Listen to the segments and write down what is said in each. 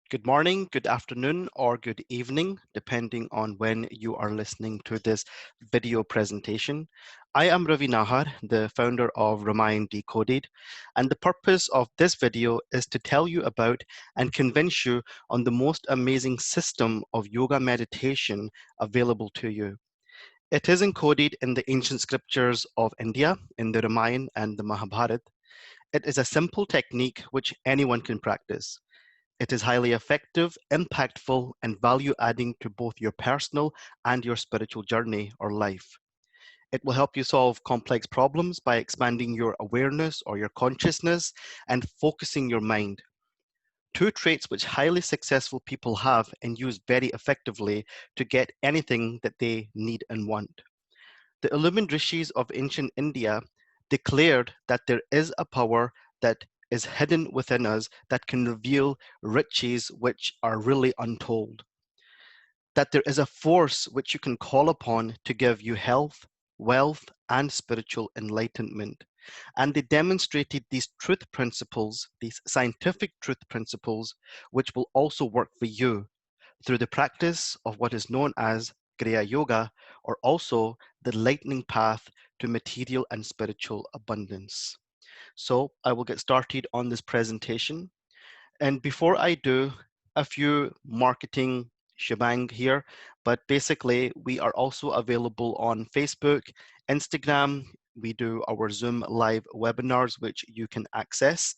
Good morning, good afternoon, or good evening, depending on when you are listening to this video presentation. I am Ravi Nahar, the founder of Ramayana and Decoded, and the purpose of this video is to tell you about and convince you on the most amazing system of yoga meditation available to you. It is encoded in the ancient scriptures of India, in the Ramayana and the Mahabharata. It is a simple technique which anyone can practice. It is highly effective, impactful, and value adding to both your personal and your spiritual journey or life. It will help you solve complex problems by expanding your awareness or your consciousness and focusing your mind. Two traits which highly successful people have and use very effectively to get anything that they need and want. The illumined Rishis of ancient India declared that there is a power that is hidden within us that can reveal riches which are really untold. That there is a force which you can call upon to give you health, wealth, and spiritual enlightenment. And they demonstrated these truth principles, these scientific truth principles, which will also work for you through the practice of what is known as Kriya Yoga, or also the lightning path to material and spiritual abundance. So I will get started on this presentation. And before I do, a few marketing shebang here, but basically we are also available on Facebook, Instagram. We do our Zoom live webinars, which you can access,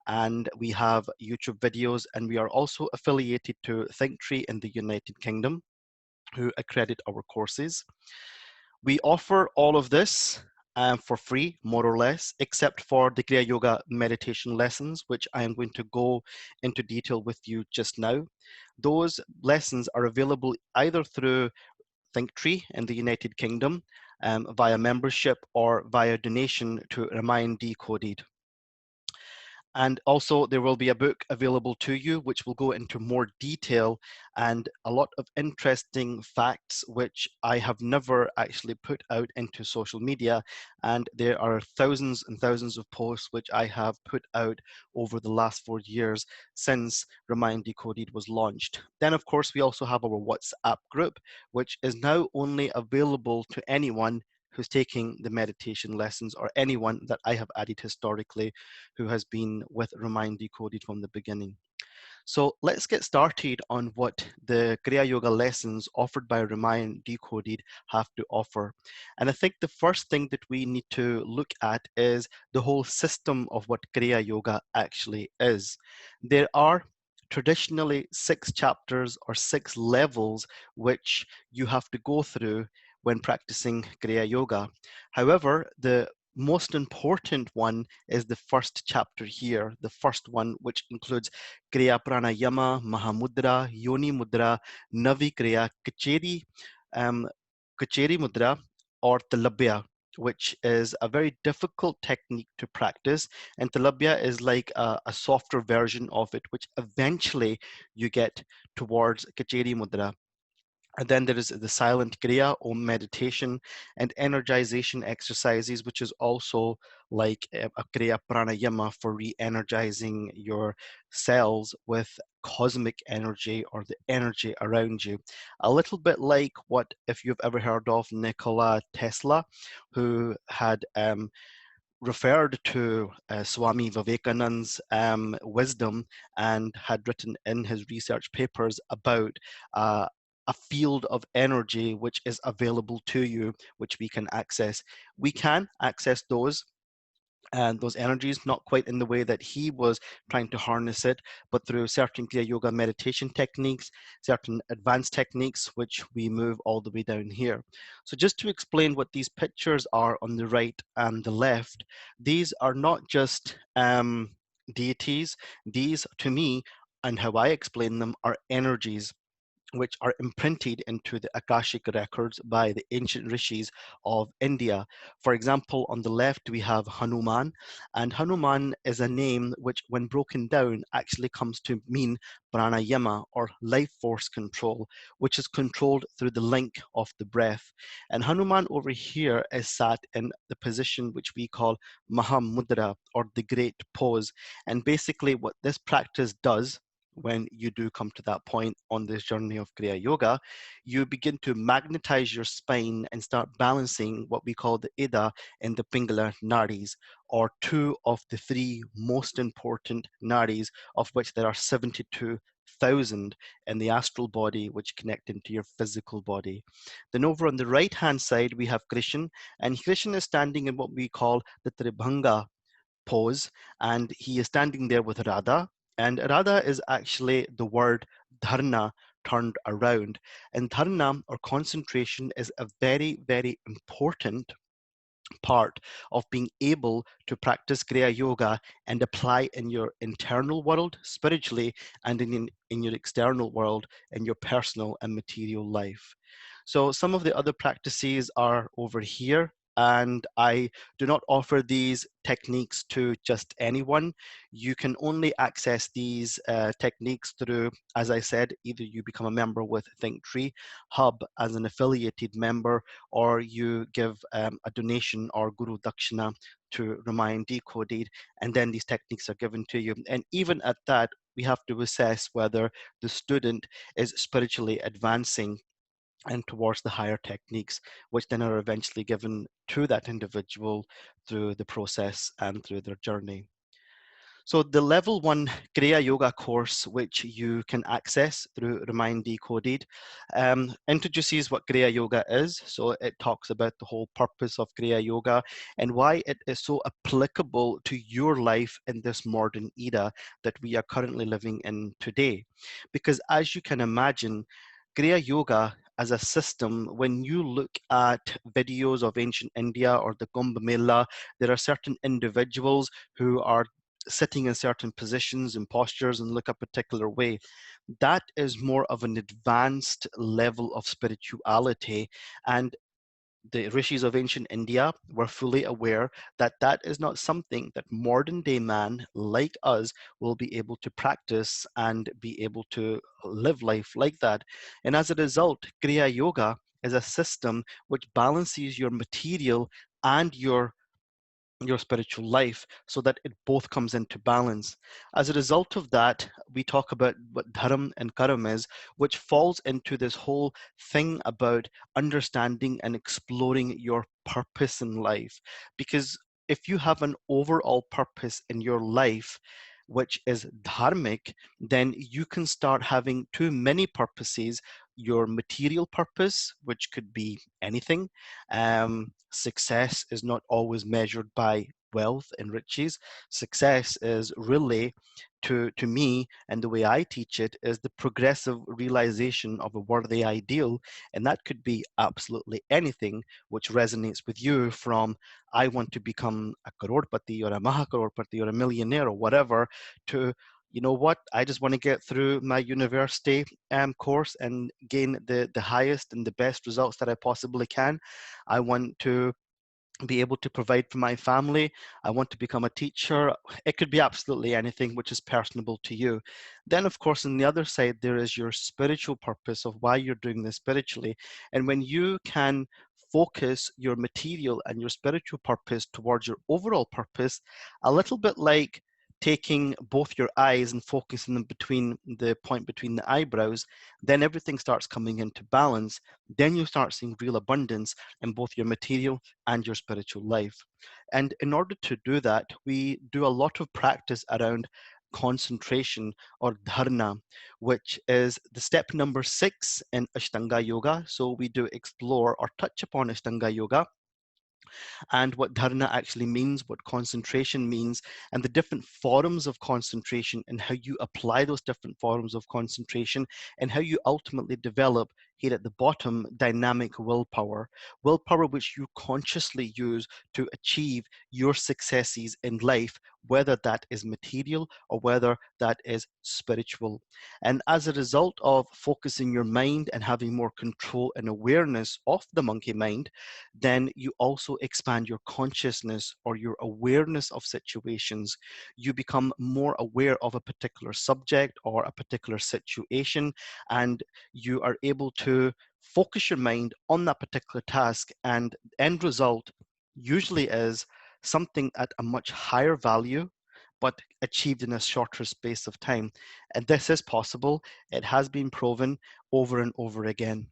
and we have YouTube videos, and we are also affiliated to Thinktree in the United Kingdom, who accredit our courses. We offer all of this for free, more or less, except for the Kriya Yoga meditation lessons, which I am going to go into detail with you just now. Those lessons are available either through Thinktree in the United Kingdom via membership or via donation to Remind Decoded. And also there will be a book available to you which will go into more detail and a lot of interesting facts which I have never actually put out into social media. And there are thousands and thousands of posts which I have put out over the last 4 years since Remind Decoded was launched. Then of course we also have our WhatsApp group, which is now only available to anyone who's taking the meditation lessons or anyone that I have added historically who has been with Remind Decoded from the beginning. So let's get started on what the Kriya Yoga lessons offered by Remind Decoded have to offer. And I think the first thing that we need to look at is the whole system of what Kriya Yoga actually is. There are traditionally 6 chapters or 6 levels which you have to go through when practicing Kriya Yoga. However, the most important one is the first chapter here, the first one, which includes Kriya Pranayama, Mahamudra, Yoni Mudra, Navi Kriya, Kacheri Mudra, or Talabya, which is a very difficult technique to practice. And Talabya is like a softer version of it, which eventually you get towards Kacheri Mudra. And then there is the silent Kriya, Om meditation, and energization exercises, which is also like a Kriya Pranayama for re-energizing your cells with cosmic energy or the energy around you. A little bit like what, if you've ever heard of Nikola Tesla, who had referred to Swami Vivekananda's wisdom and had written in his research papers about a field of energy which is available to you, which we can access. We can access those and those energies, not quite in the way that he was trying to harness it, but through certain Kriya Yoga meditation techniques, certain advanced techniques, which we move all the way down here. So just to explain what these pictures are on the right and the left, these are not just deities. These, to me, and how I explain them, are energies which are imprinted into the Akashic records by the ancient rishis of India. For example, on the left we have Hanuman, and Hanuman is a name which, when broken down, actually comes to mean pranayama or life force control, which is controlled through the link of the breath. And Hanuman over here is sat in the position which we call Mahamudra, or the great pose. And basically what this practice does, when you do come to that point on this journey of Kriya Yoga, you begin to magnetize your spine and start balancing what we call the Ida and the Pingala nadis, or two of the three most important nadis, of which there are 72,000 in the astral body, which connect into your physical body. Then over on the right hand side, we have Krishna, and Krishna is standing in what we call the Tribhanga pose, and he is standing there with Radha. And Radha is actually the word dharna turned around. And dharna, or concentration, is a very, very important part of being able to practice Kriya Yoga and apply in your internal world spiritually, and in your external world, in your personal and material life. So some of the other practices are over here, and I do not offer these techniques to just anyone. You can only access these techniques through, as I said, either you become a member with Thinktree Hub as an affiliated member, or you give a donation or Guru Dakshina to Ramayana Decoded, and then these techniques are given to you. And even at that, we have to assess whether the student is spiritually advancing and towards the higher techniques, which then are eventually given to that individual through the process and through their journey. So the level 1 Kriya Yoga course, which you can access through Remind Decoded, introduces what Kriya Yoga is. So it talks about the whole purpose of Kriya Yoga and why it is so applicable to your life in this modern era that we are currently living in today. Because as you can imagine, Kriya Yoga as a system, when you look at videos of ancient India or the Kumbh Mela, there are certain individuals who are sitting in certain positions and postures and look a particular way. That is more of an advanced level of spirituality, and the Rishis of ancient India were fully aware that that is not something that modern day man like us will be able to practice and be able to live life like that. And as a result, Kriya Yoga is a system which balances your material and your spiritual life so that it both comes into balance. As a result of that, we talk about what dharma and karma is, which falls into this whole thing about understanding and exploring your purpose in life. Because if you have an overall purpose in your life, which is dharmic, then you can start having too many purposes. Your material purpose, which could be anything. Success is not always measured by wealth and riches. Success is really, to me, and the way I teach it, is the progressive realization of a worthy ideal. And that could be absolutely anything which resonates with you, from I want to become a crorepati or a mahakrorepati or a millionaire or whatever, to you know what, I just want to get through my university course and gain the highest and the best results that I possibly can. I want to be able to provide for my family. I want to become a teacher. It could be absolutely anything which is personable to you. Then, of course, on the other side, there is your spiritual purpose of why you're doing this spiritually. And when you can focus your material and your spiritual purpose towards your overall purpose, a little bit like taking both your eyes and focusing them between the point between the eyebrows, then everything starts coming into balance. Then you start seeing real abundance in both your material and your spiritual life. And in order to do that, we do a lot of practice around concentration, or dharna, which is the step number 6 in Ashtanga Yoga. So we do explore or touch upon Ashtanga Yoga and what dharana actually means, what concentration means, and the different forms of concentration, and how you apply those different forms of concentration, and how you ultimately develop, here at the bottom, dynamic willpower. Willpower which you consciously use to achieve your successes in life, whether that is material or whether that is spiritual. And as a result of focusing your mind and having more control and awareness of the monkey mind, then you also expand your consciousness or your awareness of situations. You become more aware of a particular subject or a particular situation, and you are able to focus your mind on that particular task, and end result usually is something at a much higher value, but achieved in a shorter space of time. And this is possible. It has been proven over and over again.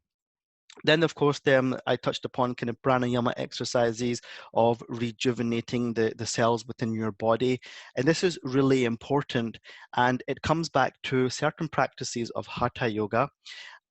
Then, of course, I touched upon kind of pranayama exercises of rejuvenating the cells within your body. And this is really important. And it comes back to certain practices of hatha yoga.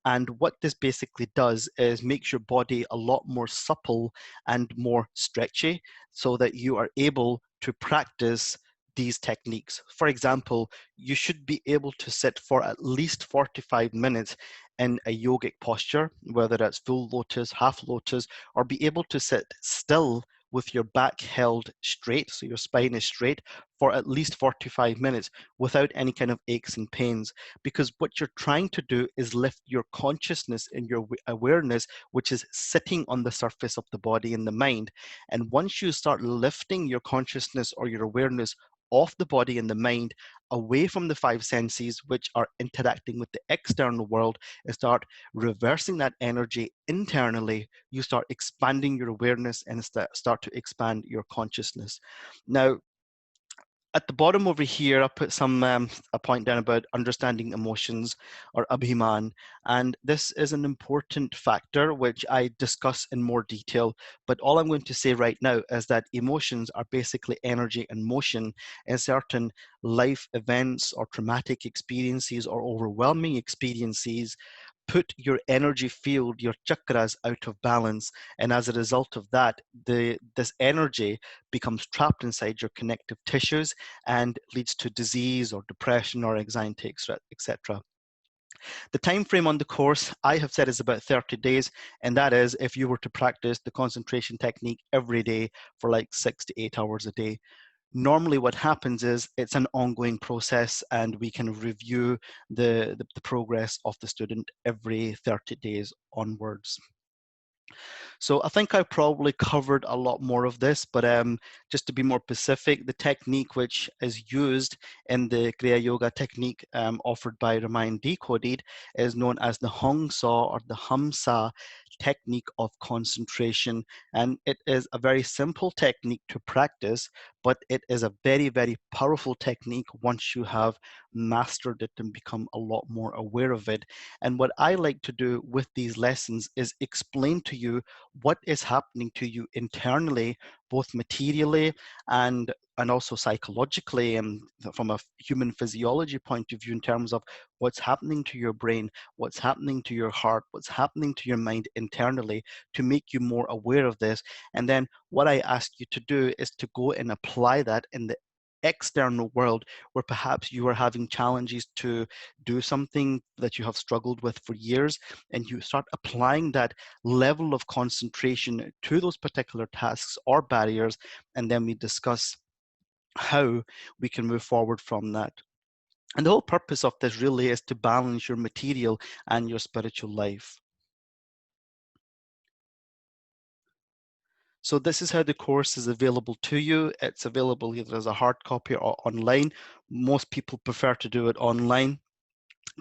And what this basically does is makes your body a lot more supple and more stretchy so that you are able to practice these techniques. For example, you should be able to sit for at least 45 minutes in a yogic posture, whether that's full lotus, half lotus, or be able to sit still with your back held straight, so your spine is straight, for at least 45 minutes without any kind of aches and pains. Because what you're trying to do is lift your consciousness and your awareness, which is sitting on the surface of the body and the mind. And once you start lifting your consciousness or your awareness off the body and the mind, away from the five senses, which are interacting with the external world, and start reversing that energy internally, you start expanding your awareness and start to expand your consciousness. Now, at the bottom over here, I put a point down about understanding emotions, or abhiman, and this is an important factor which I discuss in more detail. But all I'm going to say right now is that emotions are basically energy and motion, and certain life events or traumatic experiences or overwhelming experiences put your energy field, your chakras, out of balance. And as a result of that, this energy becomes trapped inside your connective tissues and leads to disease or depression or anxiety, etc. The time frame on the course I have said is about 30 days, and that is if you were to practice the concentration technique every day for like 6 to 8 hours a day. Normally what happens is it's an ongoing process, and we can review the progress of the student every 30 days onwards. So I think I probably covered a lot more of this, but just to be more specific, the technique which is used in the Kriya Yoga technique offered by Ramayana Decoded is known as the Hong Sa or the Hamsa technique of concentration. And it is a very simple technique to practice, but it is a very, very powerful technique once you have mastered it and become a lot more aware of it. And what I like to do with these lessons is explain to you what is happening to you internally, both materially and also psychologically, and from a human physiology point of view, in terms of what's happening to your brain, what's happening to your heart, what's happening to your mind internally, to make you more aware of this. And then what I ask you to do is to go and apply that in the external world, where perhaps you are having challenges to do something that you have struggled with for years, and you start applying that level of concentration to those particular tasks or barriers, and then we discuss how we can move forward from that. And the whole purpose of this really is to balance your material and your spiritual life. So this is how the course is available to you. It's available either as a hard copy or online. Most people prefer to do it online,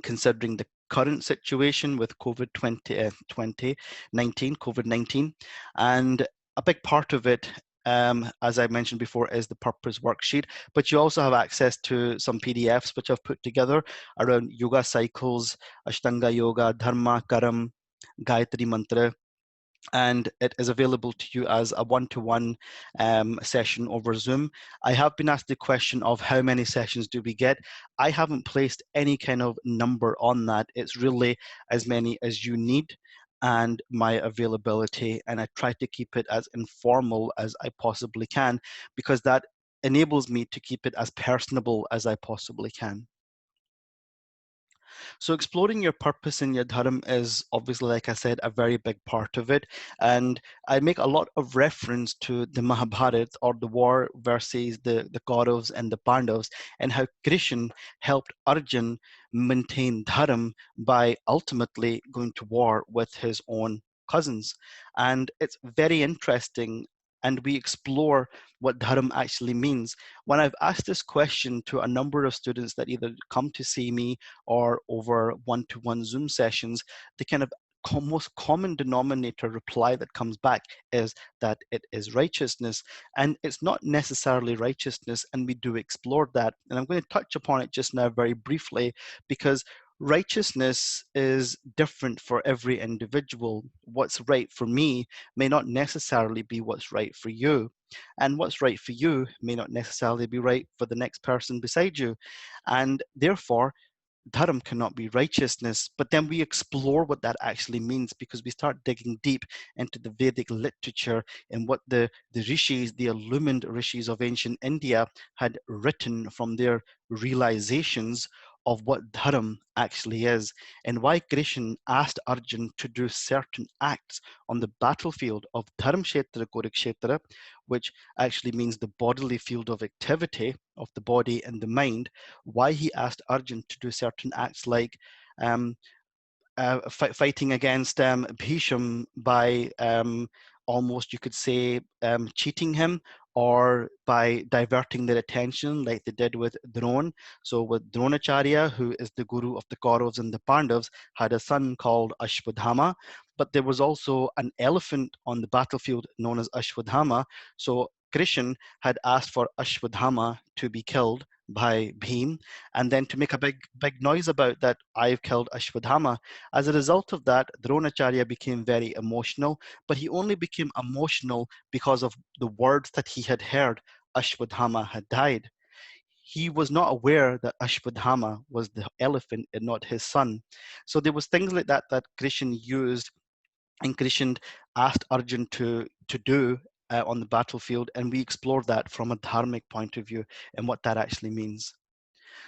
considering the current situation with COVID-19. And a big part of it, as I mentioned before, is the purpose worksheet. But you also have access to some PDFs which I've put together around yoga cycles, Ashtanga yoga, Dharma, Karam, Gayatri Mantra, and it is available to you as a one-to-one session over Zoom. I have been asked the question of how many sessions do we get. I haven't placed any kind of number on that. It's really as many as you need and my availability, and I try to keep it as informal as I possibly can, because that enables me to keep it as personable as I possibly can. So exploring your purpose in your dharma is obviously, like I said, a very big part of it. And I make a lot of reference to the Mahabharata, or the war versus the Kauravas and the Pandavas, and how Krishna helped Arjun maintain dharma by ultimately going to war with his own cousins. And it's very interesting, and we explore what dharma actually means. When I've asked this question to a number of students that either come to see me or over one-to-one Zoom sessions, they kind of most common denominator reply that comes back is that it is righteousness. And it's not necessarily righteousness, and we do explore that. And I'm going to touch upon it just now very briefly, because righteousness is different for every individual. What's right for me may not necessarily be what's right for you. And what's right for you may not necessarily be right for the next person beside you. And therefore, Dharma cannot be righteousness. But then we explore what that actually means, because we start digging deep into the Vedic literature and what the Rishis, the illumined Rishis of ancient India, had written from their realizations of what Dharma actually is, and why Krishna asked Arjun to do certain acts on the battlefield of Dharmkshetra Kurukshetra, which actually means the bodily field of activity of the body and the mind, why he asked Arjun to do certain acts like um, fighting against Bhisham by almost, you could say, cheating him, or by diverting their attention like they did with Drona. So with Dronacharya, who is the guru of the Kauravas and the Pandavas, had a son called Ashwadhama, but there was also an elephant on the battlefield known as Ashwadhama. So Krishna had asked for Ashwadhama to be killed by Bhim, and then to make a big noise about that, I've killed Ashwadhama. As a result of that, Dronacharya became very emotional, but he only became emotional because of the words that he had heard. Ashwadhama had died. He was not aware that Ashwadhama was the elephant and not his son. So there was things like that that Krishna used, and Krishna asked Arjun to do on the battlefield, and we explored that from a dharmic point of view and what that actually means.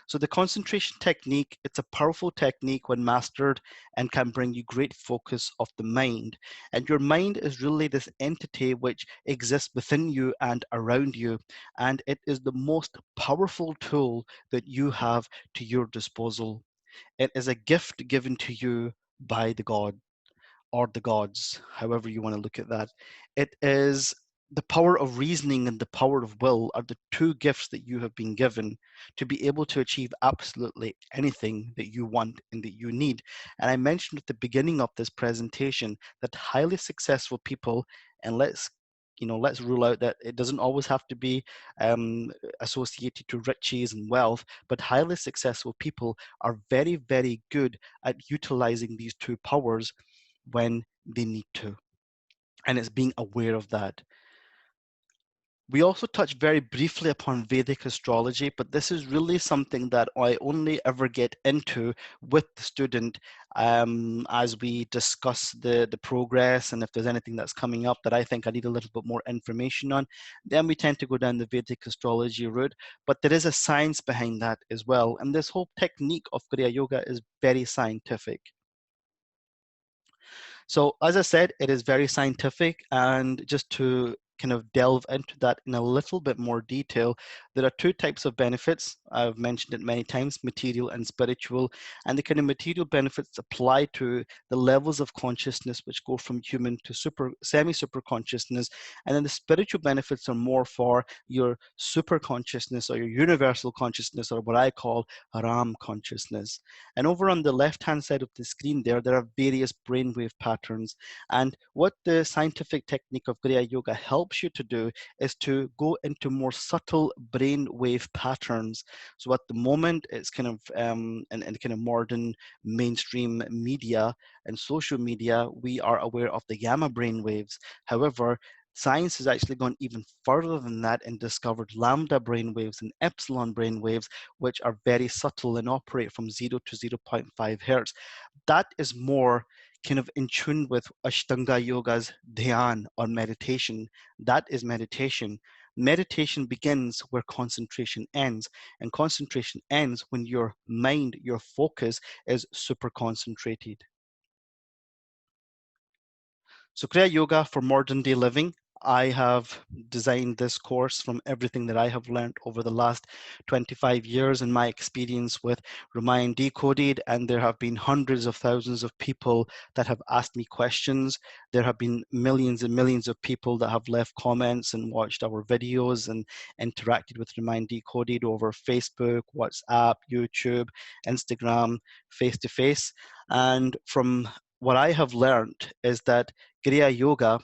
So the concentration technique, it's a powerful technique when mastered and can bring you great focus of the mind. And your mind is really this entity which exists within you and around you. And it is the most powerful tool that you have to your disposal. It is a gift given to you by the God, or the gods, however you want to look at that. It is the power of reasoning and the power of will are the two gifts that you have been given to be able to achieve absolutely anything that you want and that you need. And I mentioned at the beginning of this presentation that highly successful people, and let's rule out that it doesn't always have to be associated to riches and wealth, but highly successful people are very, very good at utilizing these two powers when they need to. And it's being aware of that. We also touched very briefly upon Vedic astrology, but this is really something that I only ever get into with the student as we discuss the progress, and if there's anything that's coming up that I think I need a little bit more information on, then we tend to go down the Vedic astrology route. But there is a science behind that as well. And this whole technique of Kriya Yoga is very scientific. So as I said, it is very scientific, and just to kind of delve into that in a little bit more detail, there are two types of benefits. I've mentioned it many times, material and spiritual, and the kind of material benefits apply to the levels of consciousness which go from human to semi-super consciousness, and then the spiritual benefits are more for your super consciousness or your universal consciousness, or what I call Ram consciousness. And over on the left-hand side of the screen there are various brainwave patterns. And what the scientific technique of Kriya Yoga helps you to do is to go into more subtle brainwave patterns. So at the moment, it's kind of, in kind of modern mainstream media and social media, we are aware of the gamma brainwaves. However, science has actually gone even further than that and discovered lambda brainwaves and epsilon brainwaves, which are very subtle and operate from 0 to 0.5 hertz. That is more kind of in tune with Ashtanga Yoga's dhyan or meditation. That is meditation. Meditation begins where concentration ends, and concentration ends when your mind, your focus is super concentrated. So Kriya Yoga for modern day living. I have designed this course from everything that I have learned over the last 25 years in my experience with Ramayana and Decoded, and there have been hundreds of thousands of people that have asked me questions. There have been millions and millions of people that have left comments and watched our videos and interacted with Ramayana and Decoded over Facebook, WhatsApp, YouTube, Instagram, face to face. And from what I have learned is that Kriya Yoga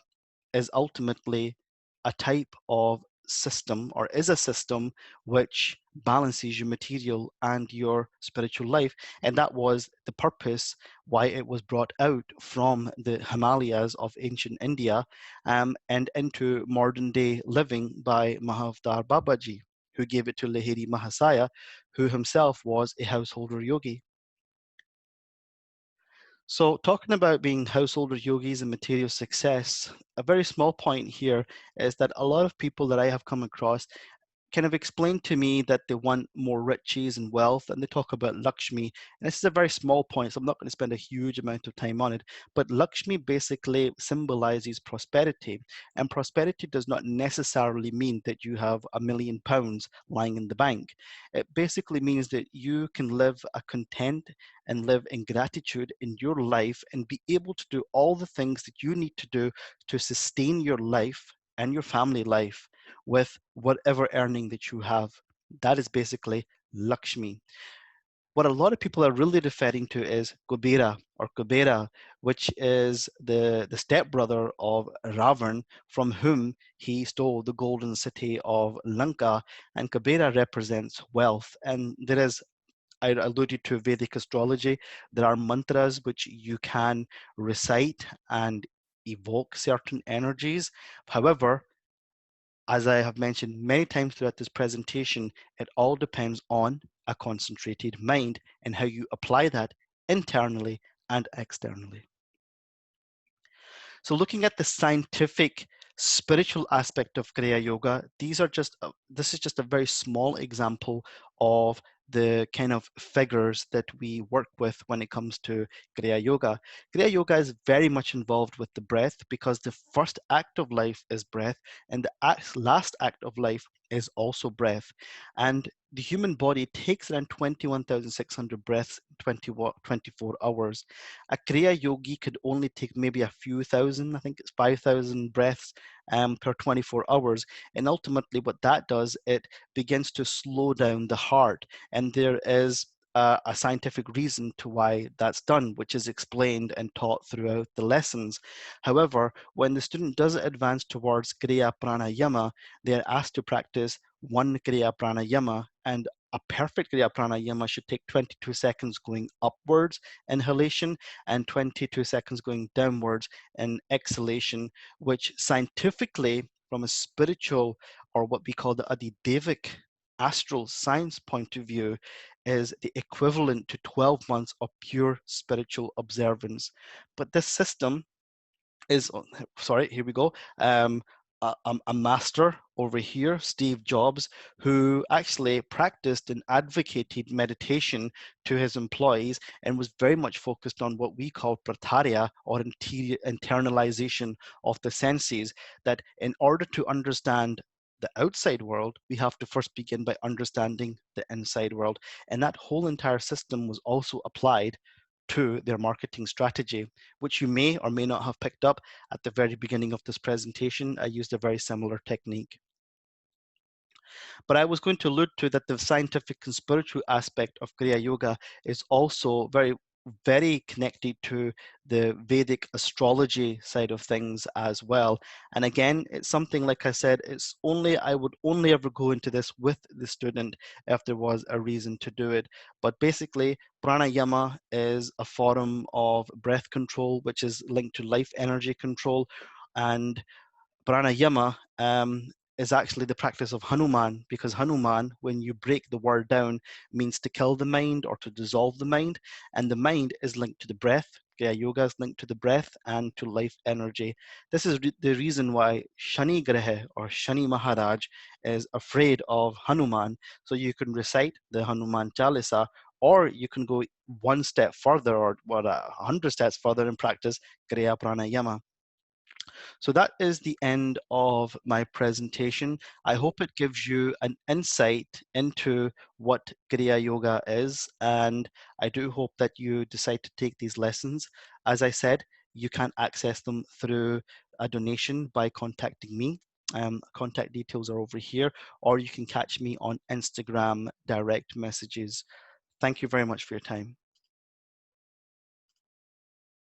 is ultimately a type of system, or is a system, which balances your material and your spiritual life. And that was the purpose why it was brought out from the Himalayas of ancient India and into modern day living by Mahavdar Babaji, who gave it to Lahiri Mahasaya, who himself was a householder yogi. So, talking about being householder yogis and material success, a very small point here is that a lot of people that I have come across kind of explained to me that they want more riches and wealth, and they talk about Lakshmi. And this is a very small point, so I'm not going to spend a huge amount of time on it. But Lakshmi basically symbolizes prosperity, and prosperity does not necessarily mean that you have £1 million lying in the bank. It basically means that you can live a content and live in gratitude in your life and be able to do all the things that you need to do to sustain your life and your family life with whatever earning that you have. That is basically Lakshmi. What a lot of people are really referring to is Kubera or Kubera, which is the stepbrother of Ravan, from whom he stole the golden city of Lanka. And Kubera represents wealth. And there is, I alluded to Vedic astrology, there are mantras which you can recite and evoke certain energies. However, as I have mentioned many times throughout this presentation, it all depends on a concentrated mind and how you apply that internally and externally. So looking at the scientific spiritual aspect of Kriya Yoga, this is just a very small example of the kind of figures that we work with when it comes to Kriya Yoga. Kriya Yoga is very much involved with the breath, because the first act of life is breath, and the last act of life is also breath. And the human body takes around 21,600 breaths in 24 hours. A Kriya yogi could only take maybe a few thousand, I think it's 5,000 breaths per 24 hours. And ultimately, what that does, it begins to slow down the heart. And there is a scientific reason to why that's done, which is explained and taught throughout the lessons. However, when the student does advance towards Kriya Pranayama, they are asked to practice one Kriya Pranayama, and a perfect Kriya Pranayama should take 22 seconds going upwards, inhalation, and 22 seconds going downwards in exhalation, which scientifically, from a spiritual, or what we call the Adidevic astral science point of view, is the equivalent to 12 months of pure spiritual observance. But this system is, sorry, here we go. A master over here, Steve Jobs, who actually practiced and advocated meditation to his employees and was very much focused on what we call pratarya, or internalization of the senses, that in order to understand the outside world, we have to first begin by understanding the inside world. And that whole entire system was also applied to their marketing strategy, which you may or may not have picked up at the very beginning of this presentation. I used a very similar technique. But I was going to allude to that the scientific and spiritual aspect of Kriya Yoga is also very connected to the Vedic astrology side of things as well. And again, it's something, like I said, I would only ever go into this with the student if there was a reason to do it. But basically, pranayama is a form of breath control, which is linked to life energy control. And pranayama is actually the practice of Hanuman, because Hanuman, when you break the word down, means to kill the mind or to dissolve the mind. And the mind is linked to the breath. Kriya Yoga is linked to the breath and to life energy. This is the reason why Shani Graha, or Shani Maharaj, is afraid of Hanuman. So you can recite the Hanuman Chalisa, or you can go one step further, or 100 steps further, and practice Kriya Pranayama. So that is the end of my presentation. I hope it gives you an insight into what Kriya Yoga is, and I do hope that you decide to take these lessons. As I said, you can access them through a donation by contacting me. Contact details are over here, or you can catch me on Instagram direct messages. Thank you very much for your time.